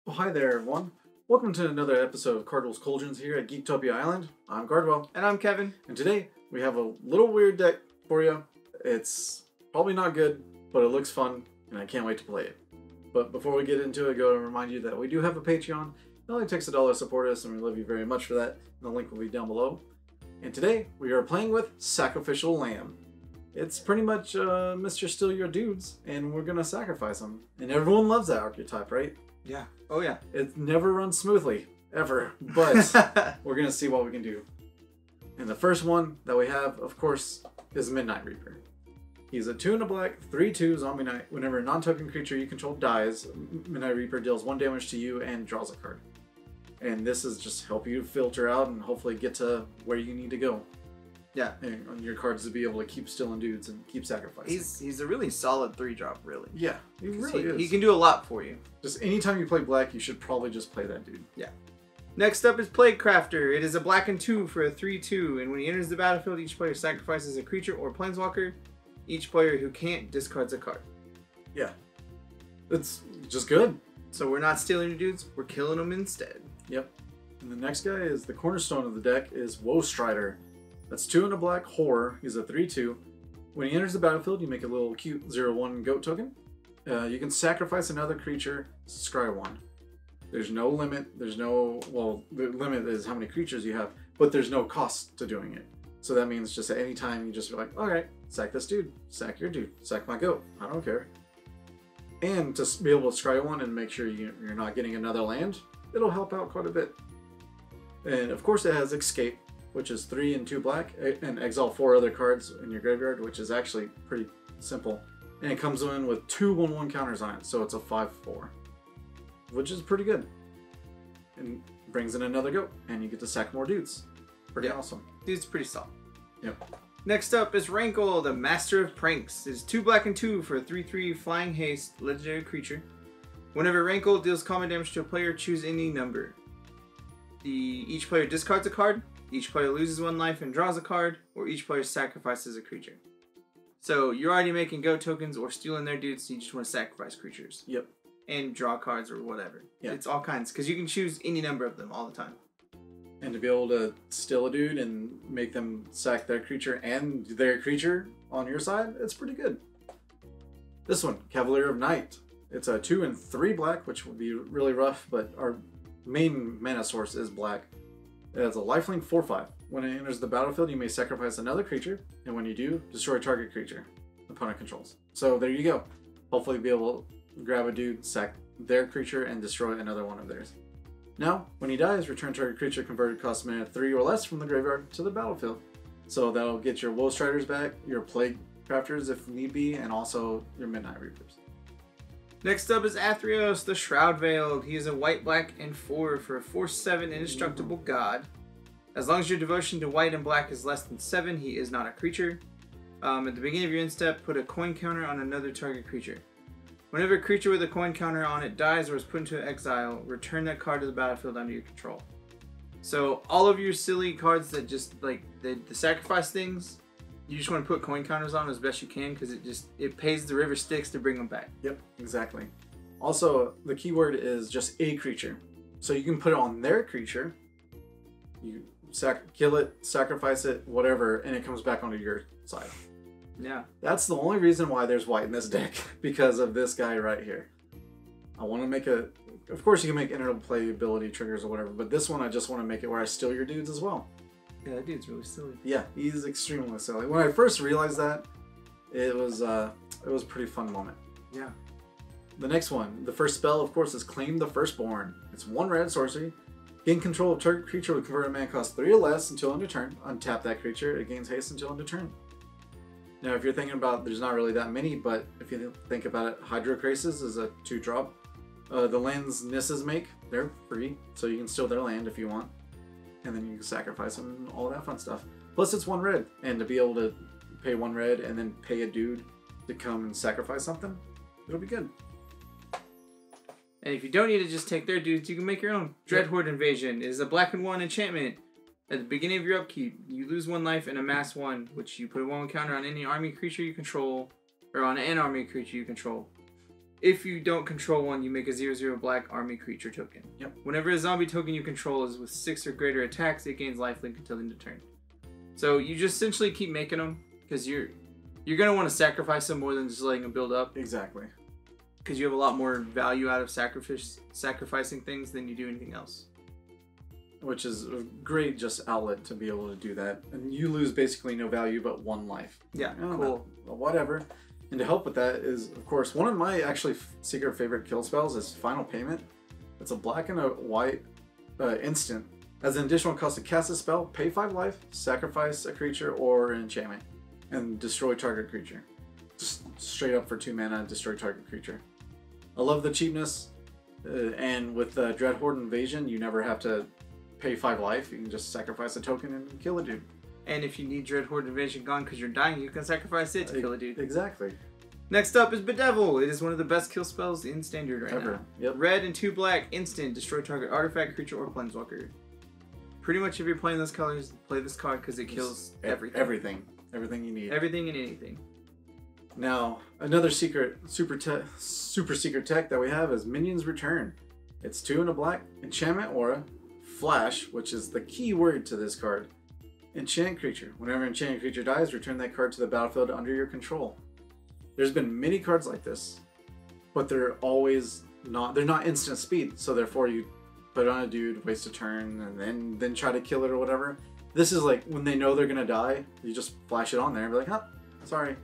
Well, hi there, everyone. Welcome to another episode of Cardwell's Cauldrons here at Geektopia Island. I'm Cardwell. And I'm Kevin. And today, we have a little weird deck for you. It's probably not good, but it looks fun, and I can't wait to play it. But before we get into it, I go to remind you that we do have a Patreon. It only takes $1 to support us, and we love you very much for that. And the link will be down below. And today, we are playing with Sacrificial Lamb. It's pretty much Mr. Steal Your Dudes, and we're going to sacrifice them. And everyone loves that archetype, right? Yeah. Oh, yeah. It never runs smoothly, ever, but we're going to see what we can do. And the first one that we have, of course, is Midnight Reaper. He's a 2 and a black, 3/2 zombie knight. Whenever a non-token creature you control dies, Midnight Reaper deals 1 damage to you and draws a card. And this is just help you filter out and hopefully get to where you need to go. Yeah. And on your cards to be able to keep stealing dudes and keep sacrificing. He's a really solid 3-drop, really. Yeah, he really is. He can do a lot for you. Just anytime you play black, you should probably just play that dude. Yeah. Next up is Plaguecrafter. It is a black and 2 for a 3/2, and when he enters the battlefield, each player sacrifices a creature or planeswalker. Each player who can't discards a card. Yeah. It's just good. So we're not stealing your dudes, we're killing them instead. Yep. And the next guy is the cornerstone of the deck is Woe Strider. That's 2 and a black horror. He's a 3/2. When he enters the battlefield, you make a little cute 0/1 goat token. You can sacrifice another creature, scry 1. There's no limit. There's no, well, the limit is how many creatures you have, but there's no cost to doing it. So that means just at any time you just be like, all right, sack this dude, sack your dude, sack my goat. I don't care. And to be able to scry 1 and make sure you're not getting another land, it'll help out quite a bit. And of course it has Escape, which is 3 and 2 black, and exile 4 other cards in your graveyard, which is actually pretty simple. And it comes in with 2 1/1 counters on it, so it's a 5/4, which is pretty good. And brings in another goat, and you get to sack more dudes. Pretty awesome. Dude's pretty solid. Yep. Next up is Rankle, the Master of Pranks. It's 2 black and 2 for a 3/3 flying haste legendary creature. Whenever Rankle deals combat damage to a player, choose any number. Each player discards a card. Each player loses 1 life and draws a card, or each player sacrifices a creature. So you're already making goat tokens or stealing their dudes, so you just want to sacrifice creatures. Yep. And draw cards or whatever. Yeah. It's all kinds, because you can choose any number of them all the time. And to be able to steal a dude and make them sack their creature and their creature on your side, it's pretty good. This one, Cavalier of Night. It's a 2 and 3 black, which would be really rough, but our main mana source is black. It has a lifelink 4/5. When it enters the battlefield, you may sacrifice another creature, and when you do, destroy a target creature opponent controls. So there you go. Hopefully be able to grab a dude, sack their creature, and destroy another one of theirs. Now, when he dies, return target creature converted cost mana 3 or less from the graveyard to the battlefield. So that'll get your Woe Striders back, your Plaguecrafters if need be, and also your Midnight Reapers. Next up is Athreos, the Shroud-Veiled. He is a white, black, and 4 for a 4/7 indestructible god. As long as your devotion to white and black is less than 7, he is not a creature. At the beginning of your end step, put a coin counter on another target creature. Whenever a creature with a coin counter on it dies or is put into exile, return that card to the battlefield under your control. So all of your silly cards that just like the sacrifice things, you just want to put coin counters on as best you can because it pays the river Styx to bring them back. Yep, exactly. Also, the keyword is just a creature. So you can put it on their creature, you kill it, sacrifice it, whatever, and it comes back onto your side. Yeah. That's the only reason why there's white in this deck, because of this guy right here. I want to make of course you can make interplayability triggers or whatever, but this one I just want to make it where I steal your dudes as well. Yeah, that dude's really silly. Yeah, he's extremely silly. When I first realized that, it was a pretty fun moment. Yeah. The next one, the first spell, of course, is Claim the Firstborn. It's 1 red sorcery. Gain control of target creature with converted mana cost 3 or less until end of turn. Untap that creature. It gains haste until end of turn. Now, if you're thinking about, there's not really that many, but if you think about it, Hydrocrasis is a 2-drop. The lands Nisses make, they're free, so you can steal their land if you want. And then you can sacrifice them and all that fun stuff. Plus, it's 1 red, and to be able to pay 1 red and then pay a dude to come and sacrifice something, it'll be good. And if you don't need to just take their dudes, you can make your own. Dreadhorde Invasion is a black and 1 enchantment. At the beginning of your upkeep, you lose 1 life and amass 1, which you put a 1 counter on any army creature you control, or on an army creature you control. if you don't control one, you make a 0/0 black army creature token. Yep. Whenever a zombie token you control is with 6 or greater attacks, it gains lifelink until the end of turn. So you just essentially keep making them because you're gonna want to sacrifice them more than just letting them build up. Exactly. Because you have a lot more value out of sacrificing things than you do anything else. Which is a great just outlet to be able to do that. And you lose basically no value but 1 life. Yeah, Oh, cool. Well, whatever. And to help with that is, of course, one of my actually secret favorite kill spells is Final Payment. It's a black and a white instant. As an additional cost to cast a spell, pay 5 life, sacrifice a creature or an enchantment, and destroy target creature. Just straight up for 2 mana, destroy target creature. I love the cheapness, and with Dreadhorde Invasion, you never have to pay 5 life. You can just sacrifice a token and kill a dude. And if you need Dreadhorde Invasion gone because you're dying, you can sacrifice it to kill a dude. Exactly. Next up is Bedevil. It is one of the best kill spells in Standard right Ever. now. Yep. Red and 2 black, instant, destroy target artifact, creature, or planeswalker. Pretty much if you're playing those colors, play this card because it kills everything. Everything you need. Everything and anything. Now, another super secret tech that we have is Minion's Return. It's 2 and a black, enchantment aura, flash, which is the key word to this card. Enchant creature. Whenever an enchanted creature dies, return that card to the battlefield under your control. There's been many cards like this, but they're not instant speed, so therefore you put it on a dude, waste a turn, and then try to kill it or whatever. This is like when they know they're gonna die, you just flash it on there and be like, huh, sorry.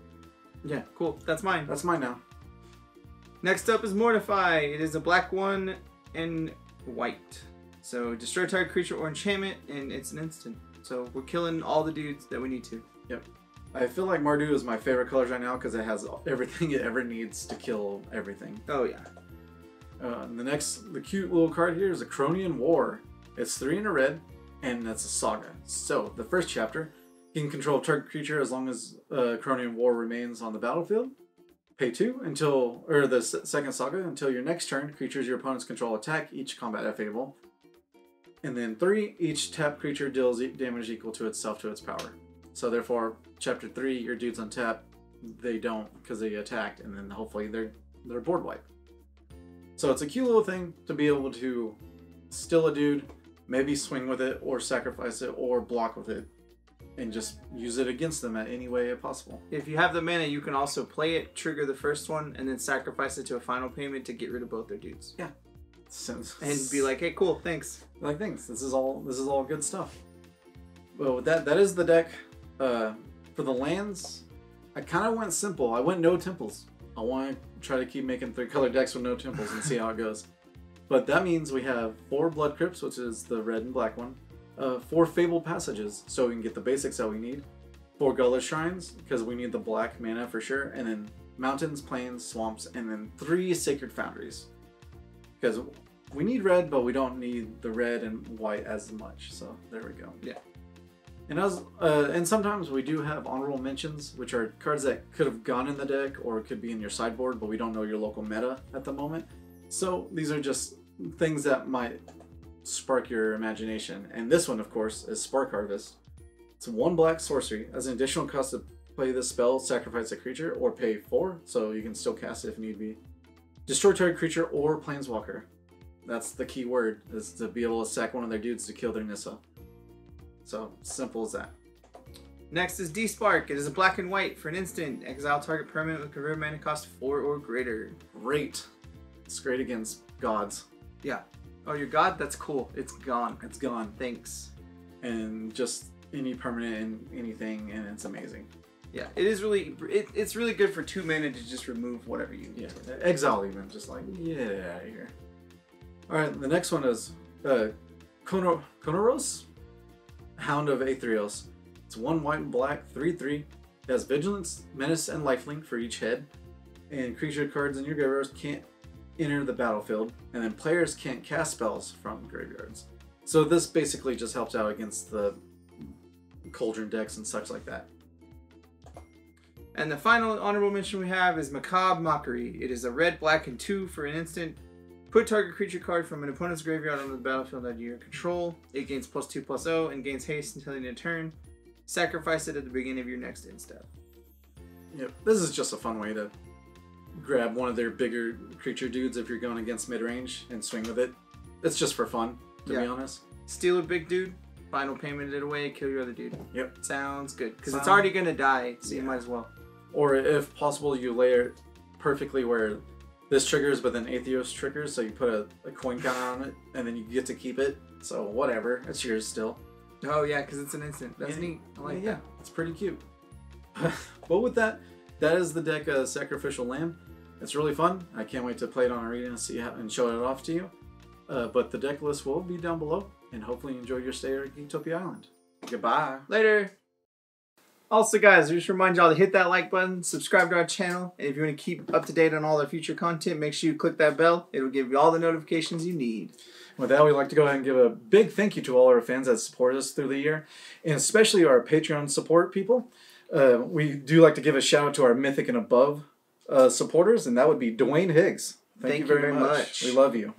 Yeah, cool. That's mine. That's mine now. Next up is Mortify. It is a black 1 and white. So destroy target creature or enchantment, and it's an instant. So we're killing all the dudes that we need to. Yep. I feel like Mardu is my favorite colors right now because it has everything it ever needs to kill everything. Oh yeah. The cute little card here is Akroan War. It's 3 and a red, and that's a saga. So the first chapter, you can control a target creature as long as Akroan War remains on the battlefield. Pay 2 the second saga until your next turn. Creatures your opponents control attack each combat Fable. And then 3, each tap creature deals damage equal to itself to its power. So therefore, chapter 3, your dudes on tap, they don't because they attacked, and then hopefully they're board wipe. So it's a cute little thing to be able to steal a dude, maybe swing with it, or sacrifice it, or block with it, and just use it against them at any way possible. If you have the mana, you can also play it, trigger the first one, and then sacrifice it to a final payment to get rid of both their dudes. Yeah. And be like, hey, cool, thanks. Like, thanks. This is all good stuff. Well, that is the deck. For the lands, I kind of went simple. I went no temples. I want to try to keep making 3-color decks with no temples and see how it goes. But that means we have 4 Blood Crypts, which is the red and black one. 4 Fabled Passages, so we can get the basics that we need. 4 Godless Shrines, because we need the black mana for sure. And then mountains, plains, swamps, and then 3 Sacred Foundries. Because we need red, but we don't need the red and white as much. So there we go. Yeah. And sometimes we do have honorable mentions, which are cards that could have gone in the deck or could be in your sideboard, but we don't know your local meta at the moment. So these are just things that might spark your imagination. And this one, of course, is Spark Harvest. It's 1 black sorcery. As an additional cost to play this spell, sacrifice a creature or pay 4, so you can still cast it if need be. Destroy target creature or planeswalker. That's the key word, is to be able to sack one of their dudes to kill their Nissa. So, simple as that. Next is Despark. It is a black and white for an instant. Exile target permanent with converted mana cost 4 or greater. Great. It's great against gods. Yeah. Oh, your god? That's cool. It's gone. It's gone. Thanks. And just any permanent and anything, and it's amazing. Yeah, it is really, it's really good for 2 mana to just remove whatever you need. Yeah, exile even, just like, get it out of here. Alright, the next one is Kunoros, Hound of Athreos. It's 1 white and black, 3/3. It has Vigilance, Menace, and Lifelink for each head. And creature cards in your graveyards can't enter the battlefield. And then players can't cast spells from graveyards. So this basically just helps out against the Cauldron decks and such like that. And the final honorable mention we have is Macabre Mockery. It is a red, black, and 2 for an instant. Put target creature card from an opponent's graveyard onto the battlefield under your control. It gains +2/+0 and gains haste until the end of turn. Sacrifice it at the beginning of your next end step. Yep, this is just a fun way to grab one of their bigger creature dudes if you're going against mid-range and swing with it. It's just for fun, to be honest. Steal a big dude, final payment it away, kill your other dude. Yep. Sounds good. Because it's already going to die, so you might as well. Or if possible, you layer it perfectly where this triggers, but then Athreos triggers, so you put a coin counter on it, and then you get to keep it. So whatever, it's yours still. Oh yeah, because it's an instant. That's neat. I like that. Yeah, it's pretty cute. But with that, that is the deck Sacrificial Lamb. It's really fun. I can't wait to play it on Arena and see how, and show it off to you. But the deck list will be down below, and hopefully you enjoy your stay at Geektopia Island. Goodbye. Later. Also, guys, I just remind y'all to hit that like button, subscribe to our channel, and if you want to keep up to date on all our future content, make sure you click that bell. It'll give you all the notifications you need. With that, we'd like to go ahead and give a big thank you to all our fans that support us through the year, and especially our Patreon support people. We do like to give a shout out to our Mythic and Above supporters, and that would be Dwayne Higgs. Thank you very much. We love you.